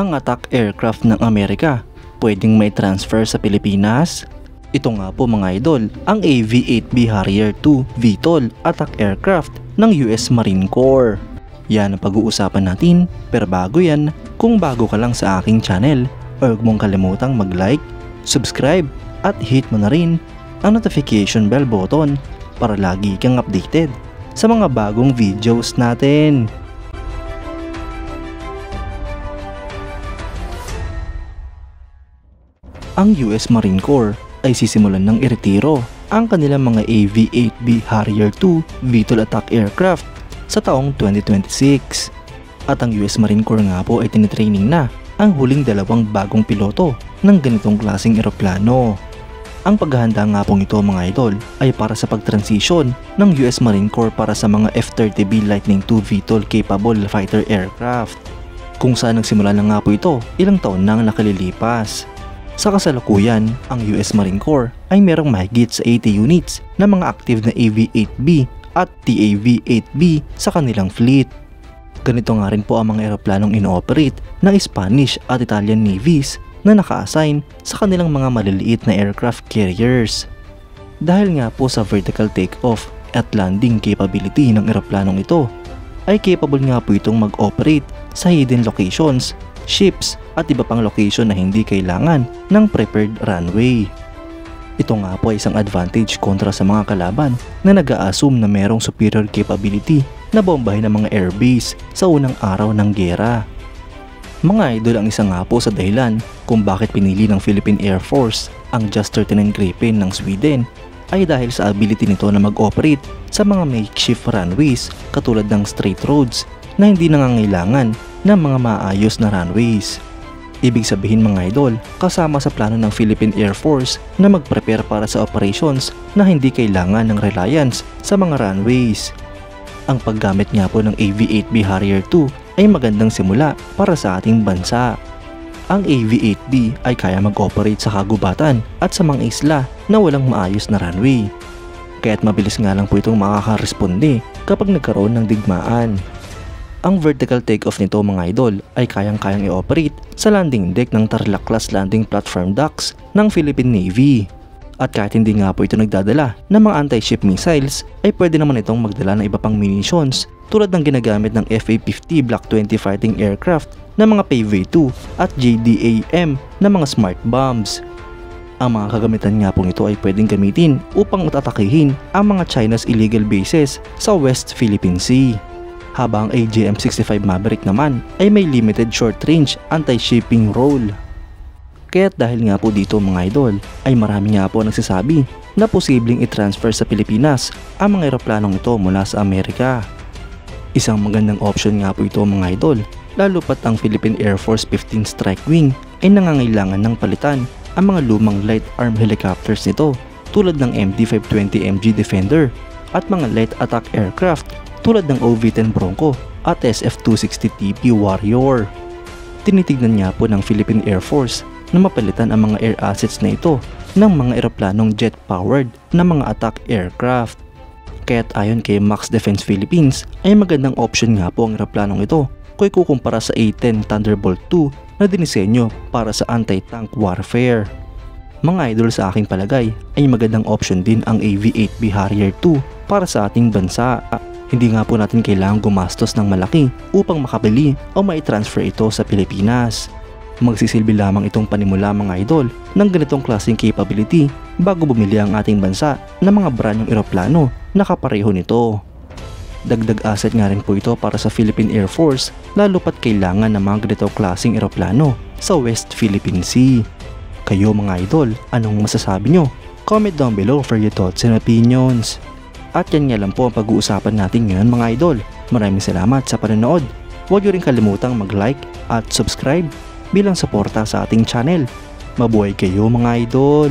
ang attack aircraft ng Amerika pwedeng may transfer sa Pilipinas? Ito nga po mga idol, ang AV-8B Harrier II VTOL attack aircraft ng US Marine Corps. Yan ang pag-uusapan natin, pero bago yan, kung bago ka lang sa aking channel, huwag mong kalimutang mag-like, subscribe, at hit mo na rin ang notification bell button para lagi kang updated sa mga bagong videos natin. Ang US Marine Corps ay sisimulan ng iretiro ang kanilang mga AV-8B Harrier II VTOL attack aircraft sa taong 2026. At ang US Marine Corps nga po ay tinitraining na ang huling dalawang bagong piloto ng ganitong klaseng eroplano. Ang paghahanda nga pong ito mga idol ay para sa pag-transition ng US Marine Corps para sa mga F-30B Lightning II VTOL capable fighter aircraft, kung saan nagsimula na nga po ito ilang taon nang nakalilipas. Sa kasalukuyan, ang US Marine Corps ay merong mahigit sa 80 units na mga active na AV-8B at TAV-8B sa kanilang fleet. Ganito nga rin po ang mga eroplanong ino-operate ng Spanish at Italian navies na naka-assign sa kanilang mga maliliit na aircraft carriers. Dahil nga po sa vertical takeoff at landing capability ng eroplanong ito, ay capable nga po itong mag-operate sa hidden locations, ships at iba pang location na hindi kailangan ng prepared runway. Ito nga po ay isang advantage kontra sa mga kalaban na nag-a-assume na merong superior capability na bombahin ang mga airbase sa unang araw ng giyera. Mga idol, ang isa nga po sa dahilan kung bakit pinili ng Philippine Air Force ang Jas 39 Gripen ng Sweden ay dahil sa ability nito na mag-operate sa mga makeshift runways katulad ng straight roads na hindi nangangailangan ng mga maayos na runways. Ibig sabihin mga idol, kasama sa plano ng Philippine Air Force na mag-prepare para sa operations na hindi kailangan ng reliance sa mga runways. Ang paggamit nga po ng AV-8B Harrier II ay magandang simula para sa ating bansa. Ang AV-8B ay kaya mag-operate sa kagubatan at sa mga isla na walang maayos na runway. Kaya't mabilis nga lang po itong makakaresponde kapag nagkaroon ng digmaan. Ang vertical takeoff nito mga idol ay kayang-kayang i-operate sa landing deck ng Tarlac class landing platform docks ng Philippine Navy. At kahit hindi nga po ito nagdadala ng mga anti-ship missiles, ay pwede naman itong magdala ng iba pang munitions tulad ng ginagamit ng FA-50 Block 20 fighting aircraft na mga PV-2 at JDAM na mga smart bombs. Ang mga kagamitan nga pong ito ay pwedeng gamitin upang atatakihin ang mga China's illegal bases sa West Philippine Sea. Habang AGM-65 Maverick naman ay may limited short-range anti-shipping role. Kaya't dahil nga po dito mga idol ay marami nga po nagsasabi na posibleng i-transfer sa Pilipinas ang mga eroplanong ito mula sa Amerika. Isang magandang option nga po ito mga idol, lalo pat ang Philippine Air Force 15 Strike Wing ay nangangailangan ng palitan ang mga lumang light arm helicopters nito tulad ng MD-520MG Defender at mga light attack aircraft tulad ng OV-10 Bronco at SF-260TP Warrior. Tinitignan nga po ng Philippine Air Force na mapalitan ang mga air assets na ito ng mga eroplanong jet-powered na mga attack aircraft. Kaya't ayon kay Max Defense Philippines ay magandang option nga po ang eroplanong ito kung ikukumpara sa A-10 Thunderbolt II na dinisenyo para sa anti-tank warfare. Mga idol, sa aking palagay ay magandang option din ang AV-8B Harrier II para sa ating bansa. Hindi nga po natin kailangang gumastos ng malaki upang makabili o mai-transfer ito sa Pilipinas. Magsisilbi lamang itong panimula mga idol ng ganitong klaseng capability bago bumili ang ating bansa ng mga branyong eroplano na kapareho nito. Dagdag asset nga rin po ito para sa Philippine Air Force lalo pat kailangan ng mga ganitong klaseng eroplano sa West Philippine Sea. Kayo mga idol, anong masasabi nyo? Comment down below for your thoughts and opinions. At yan nga lang po ang pag-uusapan natin ngayon mga idol. Maraming salamat sa panonood. Huwag nyo rin kalimutang mag-like at subscribe bilang suporta sa ating channel. Mabuhay kayo mga idol!